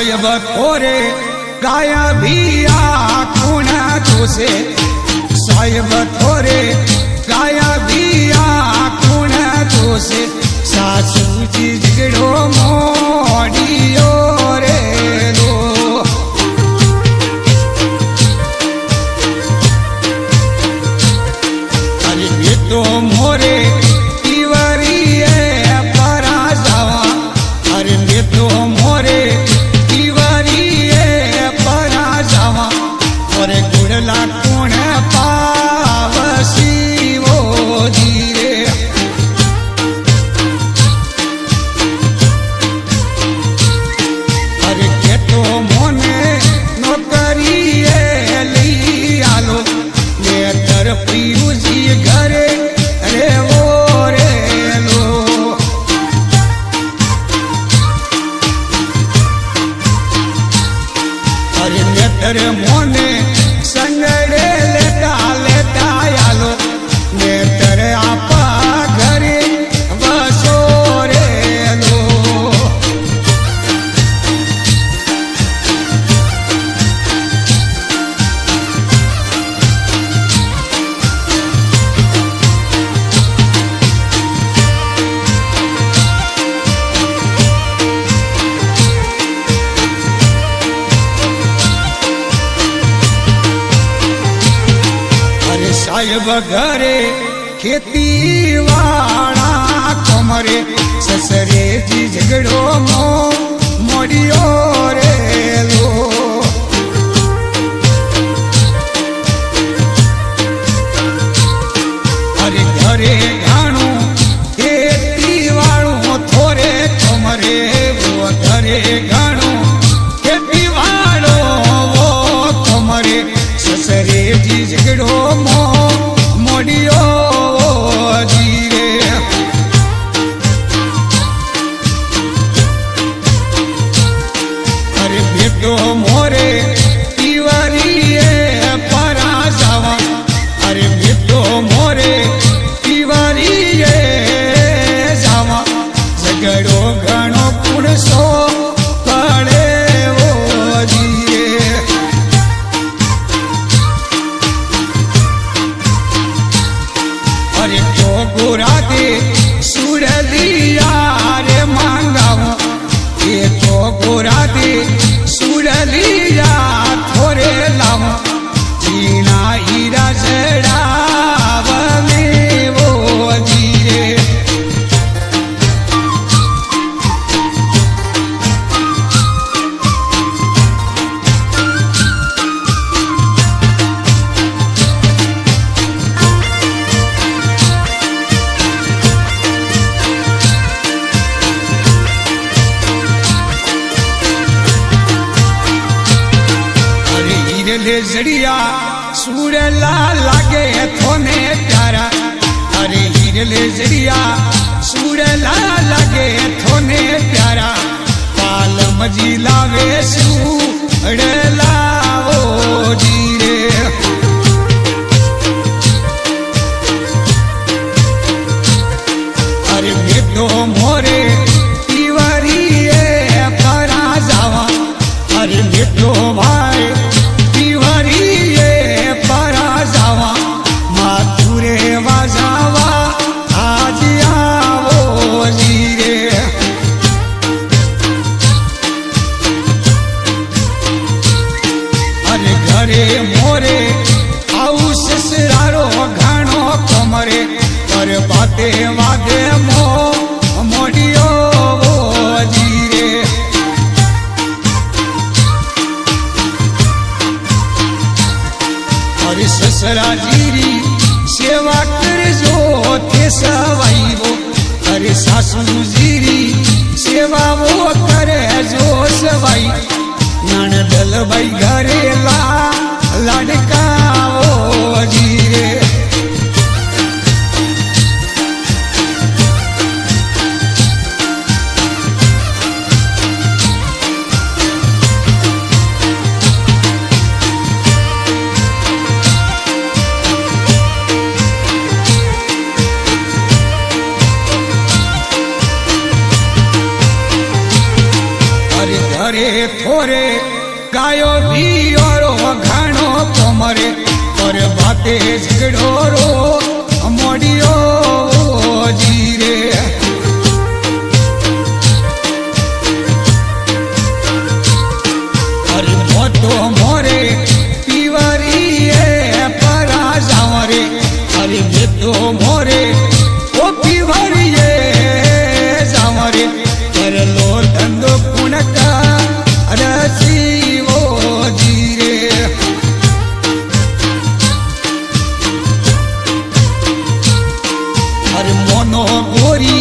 साहेब थोरे गाया भी आखून तुसे साहेब थोरे गाया भी आखून तुसे सासू जी झगड़ो मोड़ियो रे लो अरे ये तो मोरे तिवारी परा जावा अरे ये तो मोरे गुड़ला कौन पावसी वो धीरे अरे के तो मोने नौकरी ली आलो ले तर पीरू जी घरे अरे वो रे लो अरे ले तर मोने संगड़े लेता लेता आलो नेतर आपा घरे बसो रे लो साहेब घरे खेती वाला कोमरे ससरे जी झगड़ो मोड़ियो रे लो अरे घरे घाणो खेती वालों थोरे कोमरे वो घरे घाणो खेती वालो वो कोमरे ससरे जी झगड़ो मोड़ियो जीरे अरे बेटो मोरे तिवारी परा जावा अरे बेटो मोरे तिवारी जावा झगड़ो घणो पुणसो पड़े वो जीरे अरे तो गोरा दे सुरलिया रे मांगाओ ये तो गोरा दे सुरलिया थोरे लाओ जीना हीरा जड़ाव में वो जीरे ले जड़िया सूरला लागे थोने प्यारा अरे हीरले जड़िया सूरला लागे थोने प्यारा पाल मजी लावे सूरला वो जीरे अरे मैं तो मोरे तिवारी परा जावा अरे मैं तो भाई घरे मोरे आऊ ससरारो घाणो कोमरे पर बाते वादे मोड़ियो जीरे अरे ससरा जीरी सेवा कर जो थे सवाई वो अरे सासू जीरी सेवा वो करे जो सवाई नान दल भाई घरे लाडका वो जीरे थोरे थोरे गायो भी और घाणो कोमरे पर बाते झगड़ो रो मोड़ियो जीरे अरे मोटो मोरे पीवरी परा जावरे अरे बेटो मोरे ओ पीवरी जावरे कर लो धंधो पुणका रसीवो जीरे अरे मोनो गोरी